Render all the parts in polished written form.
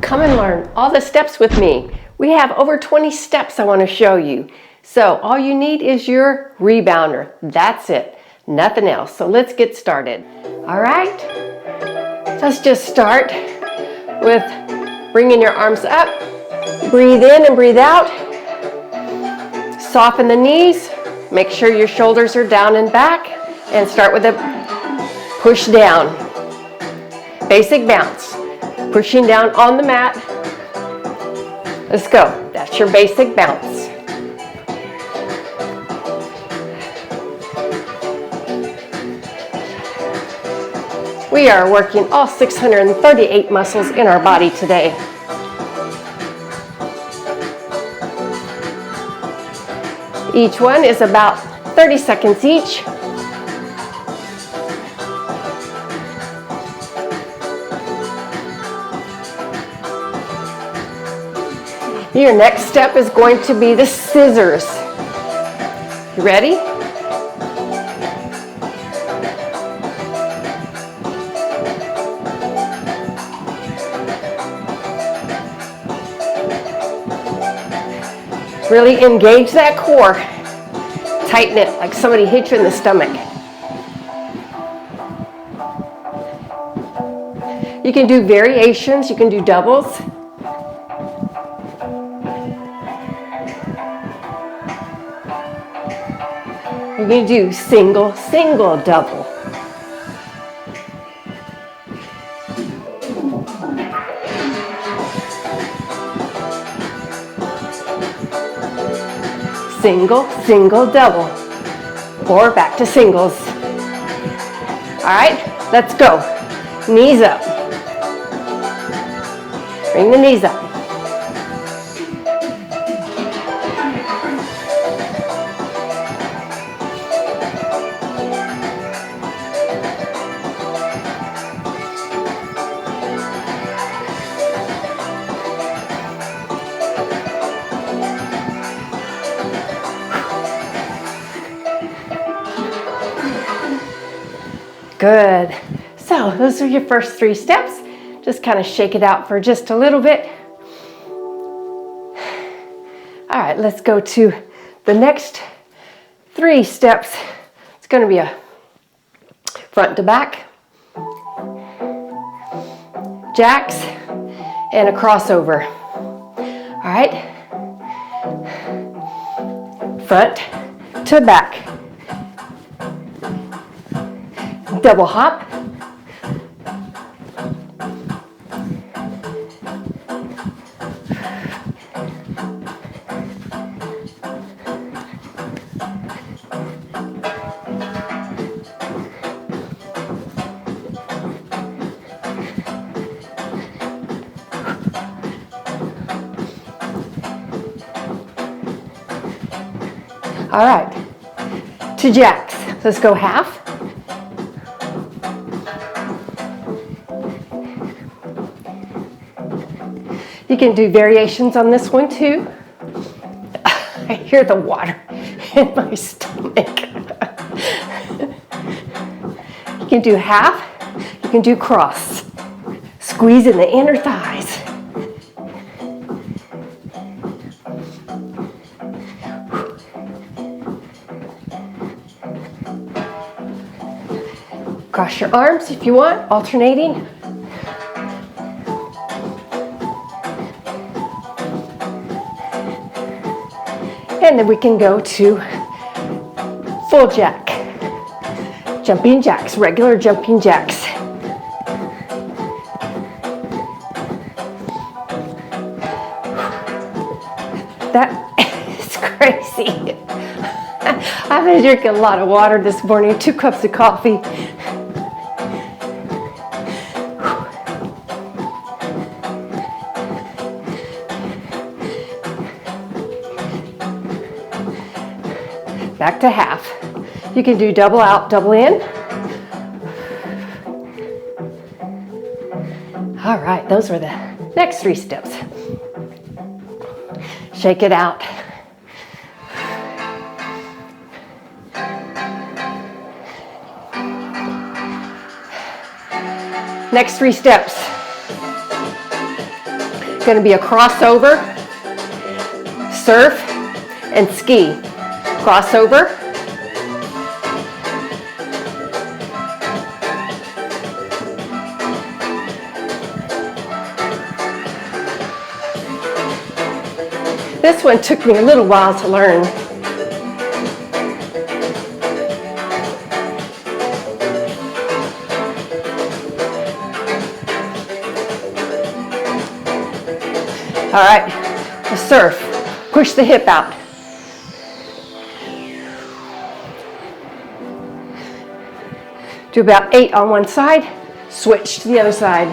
come and learn all the steps with me. We have over 20 steps I want to show you. So all you need is your rebounder. That's it, nothing else. So let's get started. All right, let's just start with bringing your arms up. Breathe in and breathe out. Soften the knees. Make sure your shoulders are down and back. And start with a push down. Basic bounce. Pushing down on the mat. Let's go. That's your basic bounce. We are working all 638 muscles in our body today. Each one is about 30 seconds each. Your next step is going to be the scissors. You ready? Really engage that core. Tighten it like somebody hit you in the stomach. You can do variations, you can do doubles. You're going to do single, single, double. Single, single, double, or back to singles. All right, let's go. Knees up. Bring the knees up. Good. So those are your first 3 steps. Just kind of shake it out for just a little bit. All right, let's go to the next 3 steps. It's going to be a front to back, jacks, and a crossover. All right. Front to back. Double hop. All right, to jacks. Let's go half. You can do variations on this one too. I hear the water in my stomach. You can do half, you can do cross. Squeeze in the inner thighs. Cross your arms if you want, alternating. And then we can go to full jack. Jumping jacks, regular jumping jacks. That is crazy. I've been drinking a lot of water this morning, 2 cups of coffee. Back to half. You can do double out, double in. All right, those were the next 3 steps. Shake it out. Next 3 steps. going to be a crossover, surf, and ski. Crossover, this one took me a little while to learn. All right, the surf. Push the hip out. Do about 8 on one side, switch to the other side.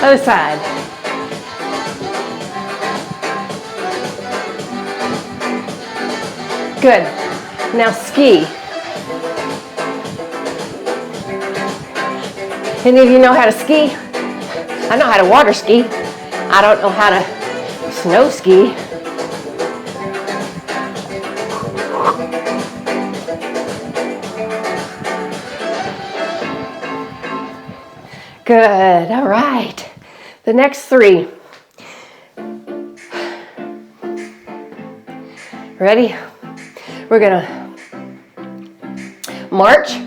Other side. Good. Now ski. Any of you know how to ski? I know how to water ski. I don't know how to snow ski. Good. All right. The next 3. Ready? We're gonna march.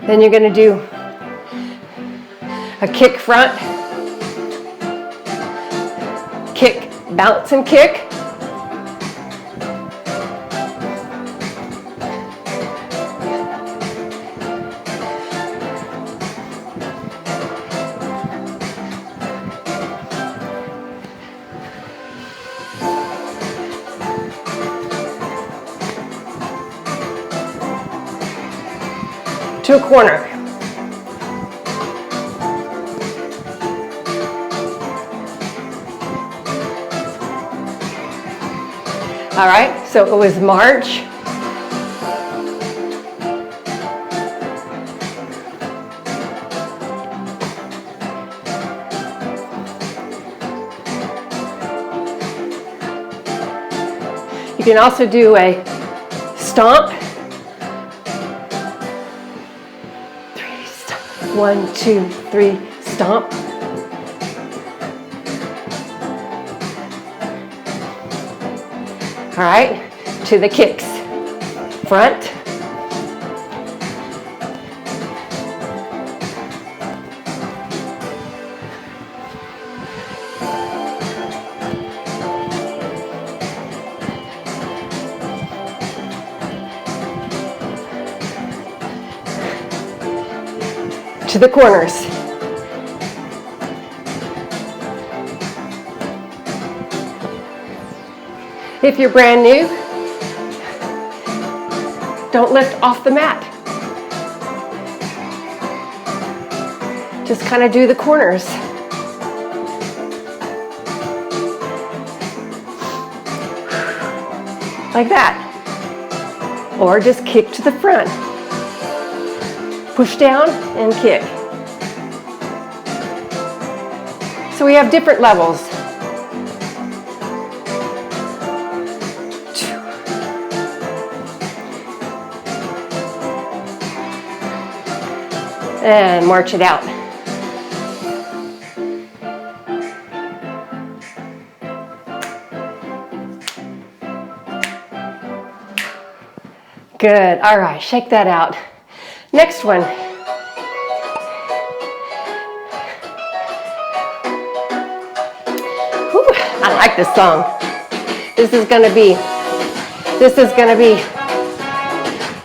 Then you're gonna do a kick front, kick, bounce and kick. To a corner. All right, so it was march. You can also do a stomp. 1, 2, 3, stomp. All right, to the kicks. Front. To the corners. If you're brand new, don't lift off the mat. Just kind of do the corners. Like that. Or just kick to the front. Push down and kick. So we have different levels. And march it out. Good. All right, shake that out. Next one. Whew, I like this song. This is gonna be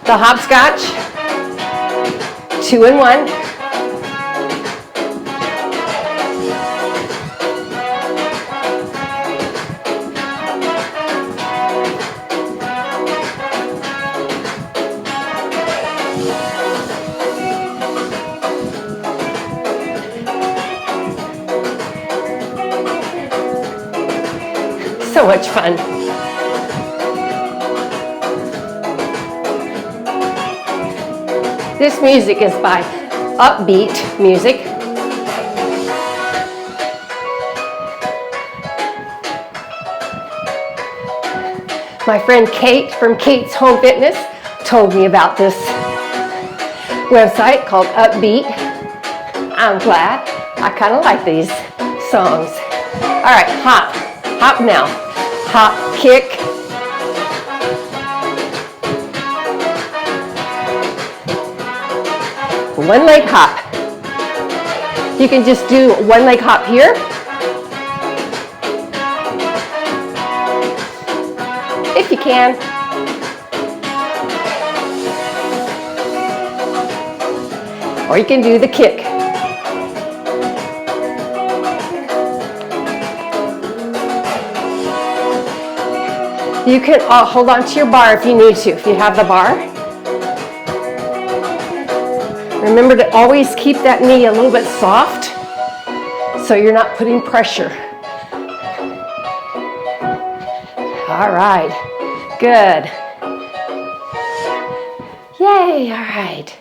the Hopscotch 2 in 1. So much fun. This music is by upbeat music. My friend Kate from Kate's Home Fitness told me about this website called Upbeat. I'm glad. I kind of like these songs. All right, hop. Hop now. Hop, kick. One leg hop. You can just do one leg hop here. If you can. Or you can do the kick. You can hold on to your bar if you need to, if you have the bar. Remember to always keep that knee a little bit soft so you're not putting pressure. All right, good. Yay, all right.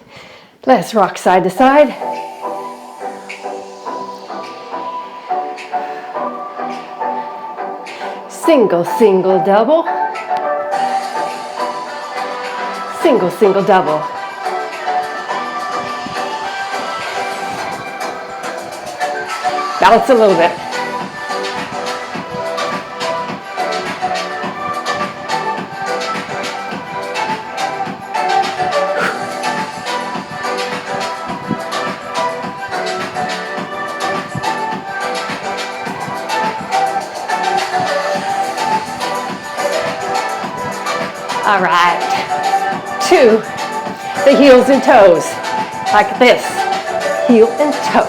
Let's rock side to side. Single, single, double. Single, single, double. Balance a little bit. All right, to the heels and toes, like this, heel and toe.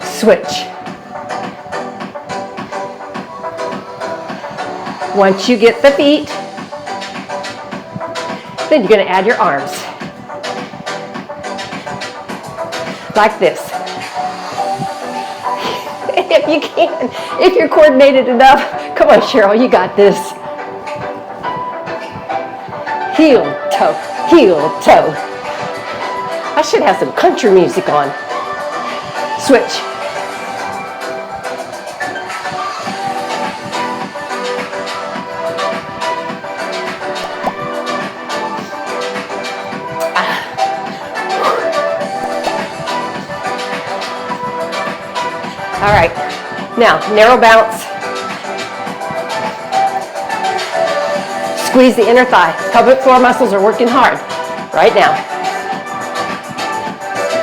Switch. Once you get the feet, then you're going to add your arms. Like this. If you can, if you're coordinated enough, come on Cheryl, you got this. Heel, toe, heel, toe. I should have some country music on. Switch. All right, now narrow bounce. Squeeze the inner thigh. Pelvic floor muscles are working hard right now.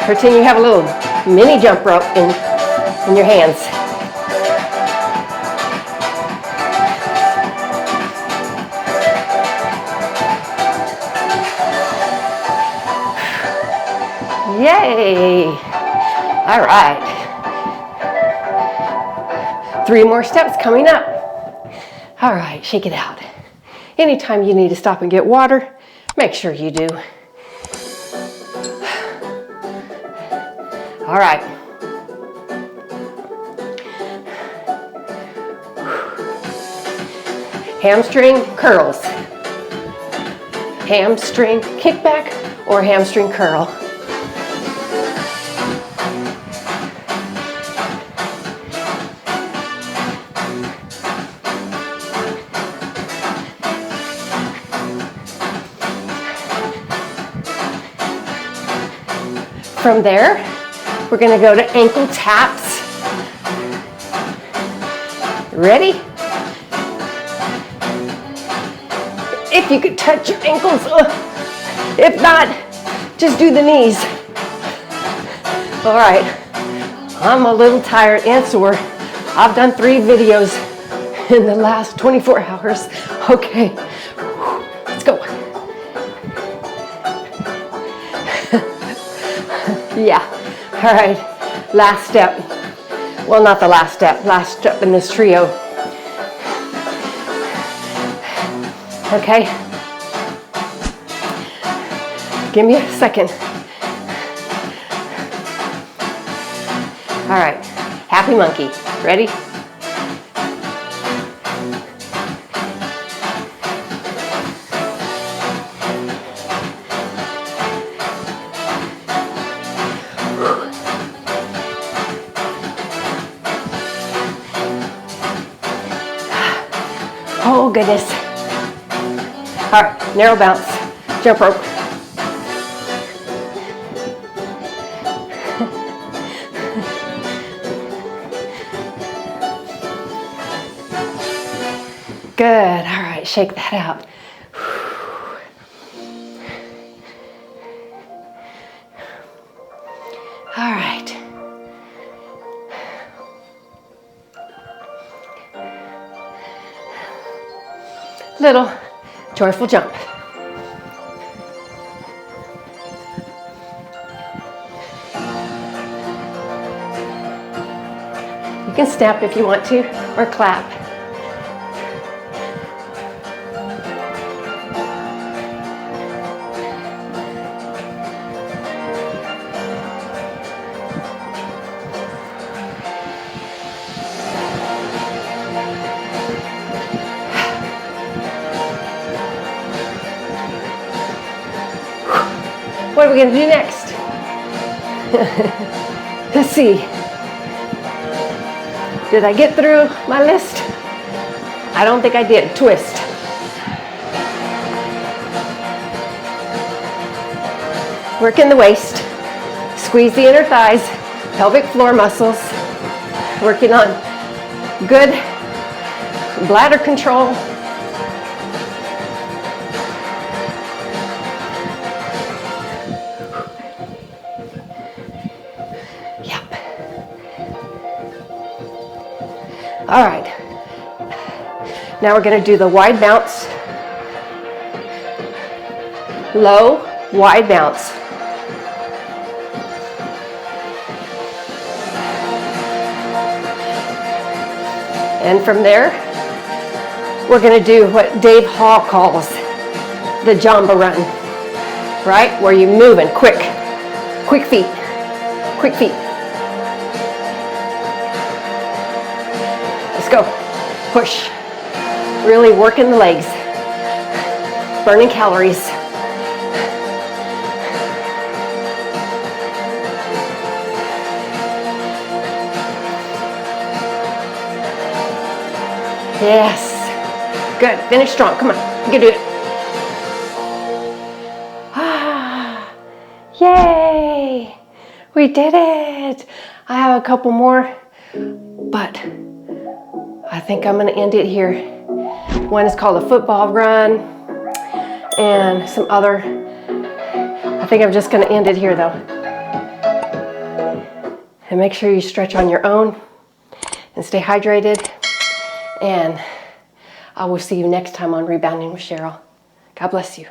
Pretend you have a little mini jump rope in your hands. Yay! All right. 3 more steps coming up. All right, shake it out. Anytime you need to stop and get water, make sure you do. All right. Hamstring curls. Hamstring kickback or hamstring curl. From there, we're going to go to ankle taps. Ready? If you could touch your ankles. If not, just do the knees. All right. I'm a little tired and sore. I've done 3 videos in the last 24 hours. Okay. Let's go. Yeah, all right, last step. Well, not the last step in this trio. Okay, Give me a second. All right, happy monkey. Ready? Oh goodness. All right, narrow bounce, jump rope. Good, all right, shake that out. All right. Little joyful jump. You can snap if you want to, or clap. What are we going to do next? Let's see. Did I get through my list? I don't think I did. Twist. Working the waist. Squeeze the inner thighs, pelvic floor muscles. Working on good bladder control. All right, now we're going to do the wide bounce, low, wide bounce. And from there, we're going to do what Dave Hall calls the Jamba run, right? Where you're moving quick feet, quick feet. Go, push, really working the legs, burning calories. Yes, good, finish strong, come on, you can do it. Ah, yay, we did it. I have a couple more, but I think I'm going to end it here. One is called a football run, and some other. I think I'm just going to end it here though. And make sure you stretch on your own and stay hydrated. And I will see you next time on Rebounding with Cheryl. God bless you.